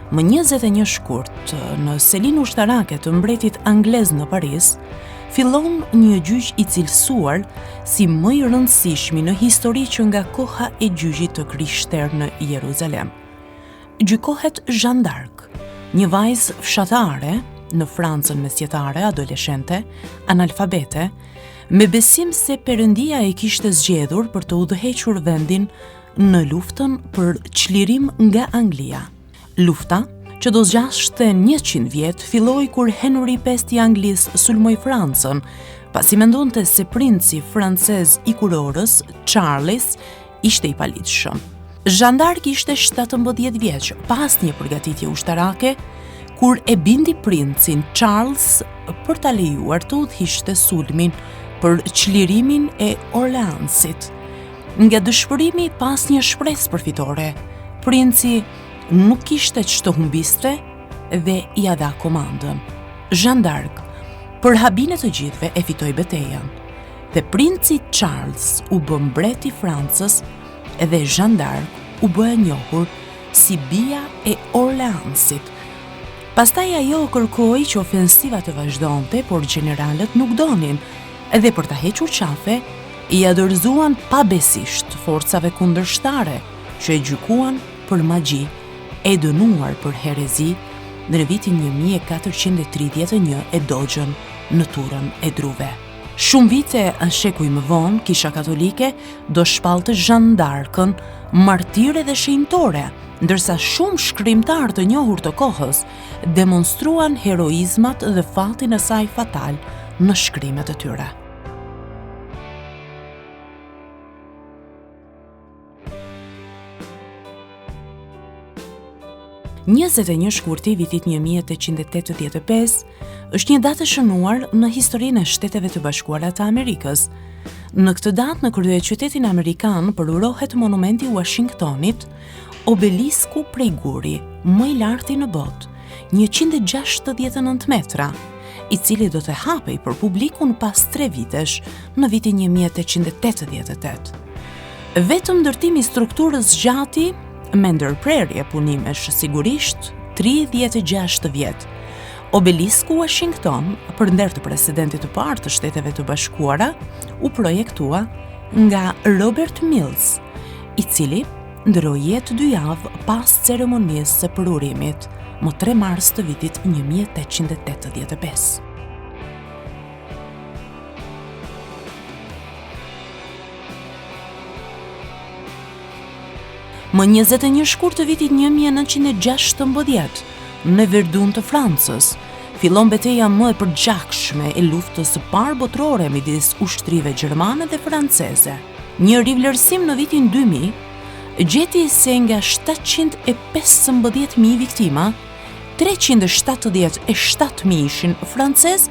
Më 21 shkurt, në selinë ushtarake të mbretit anglez në Paris, fillon një gjyq i cilësuar si më i rëndësishmi në histori që nga koha e gjyqit të Krishterë në Jeruzalem. Gjykohet Jeanne d'Arc, një vajzë fshatare në Francën mesjetare, adoleshente, analfabete, me besim se Perëndia e kishte zgjedhur për të udhëhequr vendin në luftën për çlirim nga Anglia. Lufta, që do zgjashte 100 vjet, filloi kur Henry V i Anglisë sulmoi Francën, pasi mendonte se princi francez i kurorës, Charles, ishte i palitshëm. Jeanne d'Arc ishte 17 vjeç, pas një përgatitje ushtarake, kur e bindi princin Charles për ta lejuar të udhëhiqte sulmin për çlirimin e Orleansit. Nga dëshpërimi pas një shpresë përfitore, princi nuk kishte ç'të humbiste dhe ia dha komandën. Jeanne d'Arc, për habinë të gjithëve, e fitoi betejën. Dhe princi Charles u bë mbreti i Francës dhe Jeanne d'Arc u bë e njohur si bija e Orleansit. Pastaj ajo kërkoi që ofensiva të vazhdonte, por gjeneralët nuk donin, dhe për ta hequr qafe, i dorëzuan pabesisht forcave kundërshtare që e gjykuan për magji, e dënuar për herezi në vitin 1431 e dogjën në turën e druve. Shumë vite shekuj më vonë, Kisha Katolike do shpallte Jeanne d'Arcën martire dhe shenjtore, ndërsa shumë shkrimtar të njohur të kohës demonstruan heroizmat dhe fatin e saj fatal në shkrimet e tyre. Njëzet e një shkurti vitit 1885 është një datë e shënuar në historinë e Shteteve të Bashkuara të Amerikës. Në këtë datë, në kryeqytetin amerikan përurohet monumenti i Washingtonit, obelisku prej guri, më i larti në botë, 169 metra, i cili do të hapej për publikun pas 3 vitesh në vitin 1888. Vetëm ndërtimi i strukturës gjati me ndërprerje punimesh sigurisht 36 vjet. Obelisku Washington, për nder të presidentit të parë të Shteteve të Bashkuara, u projektua nga Robert Mills, i cili ndroi jetë 2 javë pas ceremonisë së përurimit, më 3 mars të vitit 1885. Më 21 shkurt të vitit 1916, në Verdun të Francës, fillon betejë më e përgjakshme e luftës së parë botërore midis ushtrive gjermane dhe franceze. Një rivlerësim në vitin 2000 gjeti se nga 715.000 viktima, 377.000 ishin francez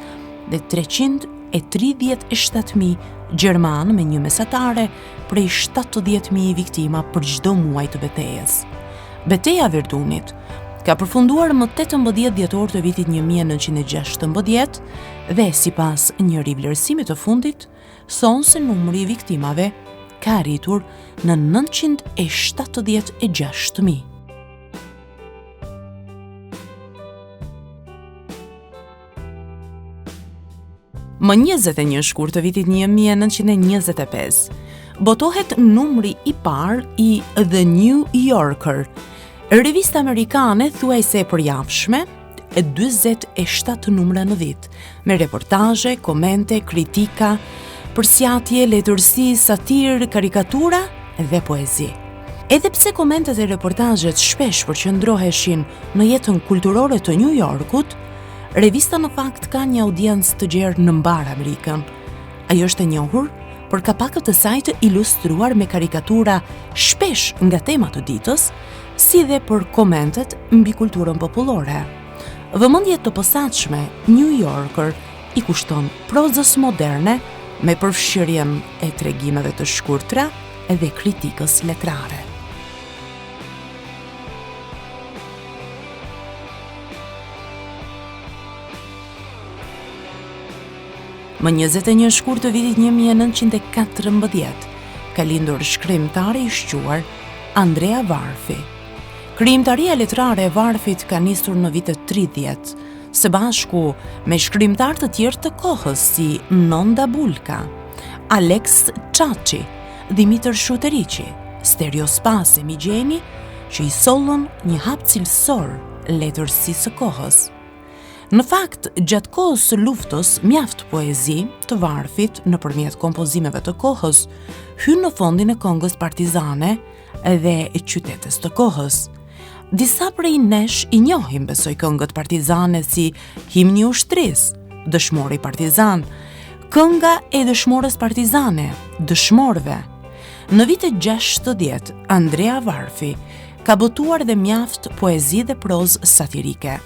dhe 337.000 gjerman, me një mesatare prej 70.000 viktima për çdo muaj të betejës. Beteja e Verdunit ka përfunduar më 18 dhjetor të vitit 1916 dhe sipas një rivlerësimi të fundit, thonë se numri i viktimave ka arritur në 976.000. Më 21 shkurt të vitit 1925, botohet numri i parë i The New Yorker, revista amerikane thuajse e përjafshme, 47 numra në vit, me reportazhe, komente, kritika, përsjatje, letërsi, satirë, karikatura dhe poezi. Edhe pse komentet e reportazhet shpesh përqendroheshin në jetën kulturore të New Yorkut, revista në fakt ka një audiencë të gjerë në mbar Amerikën. Ajo është e njohur për kapakët e saj të ilustruar me karikatura shpesh nga temat të ditës, si dhe për komentet mbi kulturën popullore. Vëmendje të posaçme New Yorker i kushton prozës moderne me përfshirjen e tregimeve të shkurtra edhe kritikës letrare. Më 21 shkurt të vitit 1914, ka lindur shkrimtari i shquar Andrea Varfi. Krijimtaria letrare e varfit ka nisur në vitet 30, së bashku me shkrimtar të tjerë të kohës si Nonda Bulka, Alex Çaçi, Dimitër Shuteriqi, Stereospas Migjeni, që i sollën një hap cilësor letërsisë së kohës. Në fakt, gjatë kohës së luftës, mjaft poezi të varfit nëpërmjet kompozimeve të kohës hyn në fondin e këngës partizane dhe qytetes të kohës. Disa prej nesh i njohim besoj këngët partizane si Himni i ushtrisë, Dëshmori partizan, Kënga e dëshmorës partizane, Dëshmorëve. Në vitet 60, Andrea Varfi ka botuar dhe mjaft poezi dhe prozë satirike.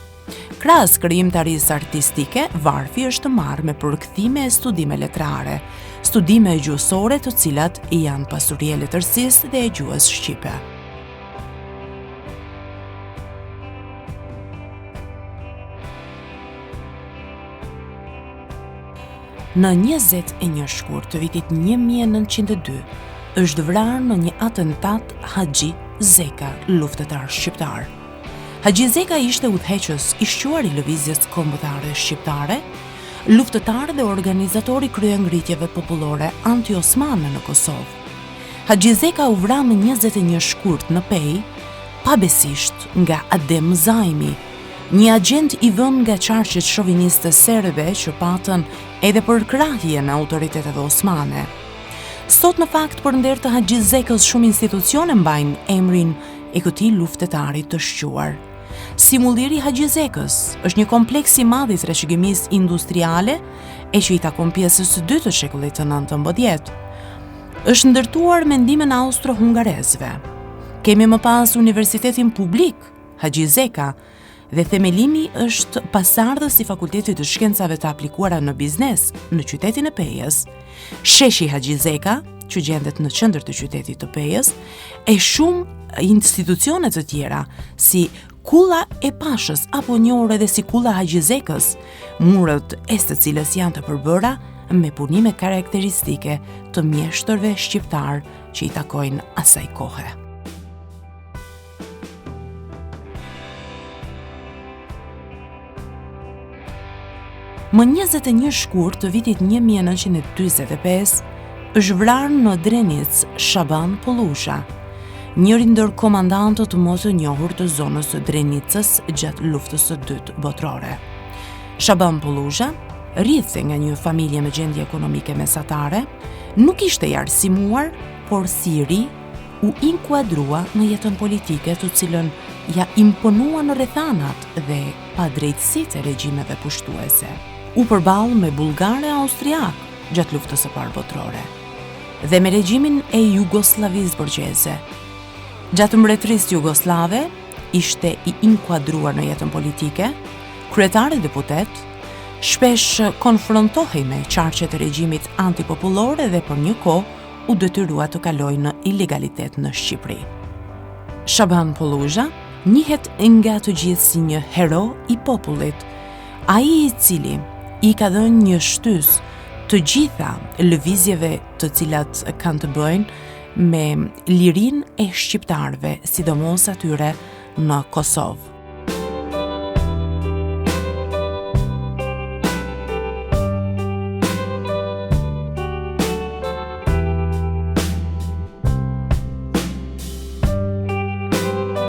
Krahas krijimtarisë artistike, Varfi është marrë me përkthime e studime letrare, studime gjuhësore të cilat janë pasuri e letërsisë dhe e gjuhës shqipe. Në 21 shkurt të vitit 1902, është vrarë në një atentat Haxhi Zeka, luftëtar shqiptar. Haxhi Zeka ishte udhëheqës i shquar i lëvizjes kombëtare shqiptare, luftëtar dhe organizatori kryengritjeve popullore anti-osmane në Kosovë. Haxhi Zeka u vra në 21 shkurt në Pej, pabesisht nga Adem Zajmi, një agent i vënë nga qarqet shoviniste serbe që patën edhe për krahjen e autoriteteve osmane. Sot në fakt për nder të Haxhi Zekës shumë institucione mbajnë emrin e këtij luftëtari të shquar. Simulliri i Haxhi Zekës është një kompleks i madh i trashëgimisë industriale e që i takon pjesës së dytë të shekullit të 19. Është ndërtuar me ndihmën austro-hungarezëve. Kemi më pas Universitetin Publik Haxhi Zeka dhe themelimi është pasardhës i Fakultetit të Shkencave të Aplikuara në Biznes në qytetin e Pejës, sheshi Haxhi Zeka, që gjendet në qendër të qytetit të Pejës, e shumë institucione të tjera si Kulla e Pashës apo njohur edhe si Kulla Haxhi Zekës, murët e së cilës janë të përbëra me punime karakteristike të mjeshtërve shqiptar që i takojnë asaj kohe. Më 21 shkurt të vitit 1945 është vrarë në Drenicë Shaban Pollusha, njëri ndër komandantët më të njohur të zonës së Drenicës gjatë luftës së dytë botërore. Shaban Pollusha, rrithi nga një familje me gjendje ekonomike mesatare, nuk ishte i arsimuar, por si i ri u inkuadrua në jetën politike të cilën ja imponua në rrethanat dhe padrejtësitë e regjimeve pushtuese. U përball me bullgarë e austriak gjatë luftës së parë botërore dhe me regjimin e Jugosllavisë borgjeze. Gjatë mbretërisë jugoslave ishte i inkuadruar në jetën politike, kryetar e deputet, shpesh konfrontohej me qarqet e regjimit antipopullore dhe për një kohë u detyrua të kalojë në ilegalitet në Shqipëri. Shaban Pollusha njihet nga të gjithë si një hero i popullit, ai i cili i ka dhënë një shtys të gjitha lëvizjeve të cilat kanë të bëjnë me lirinë e shqiptarëve, sidomos atyre në Kosovë.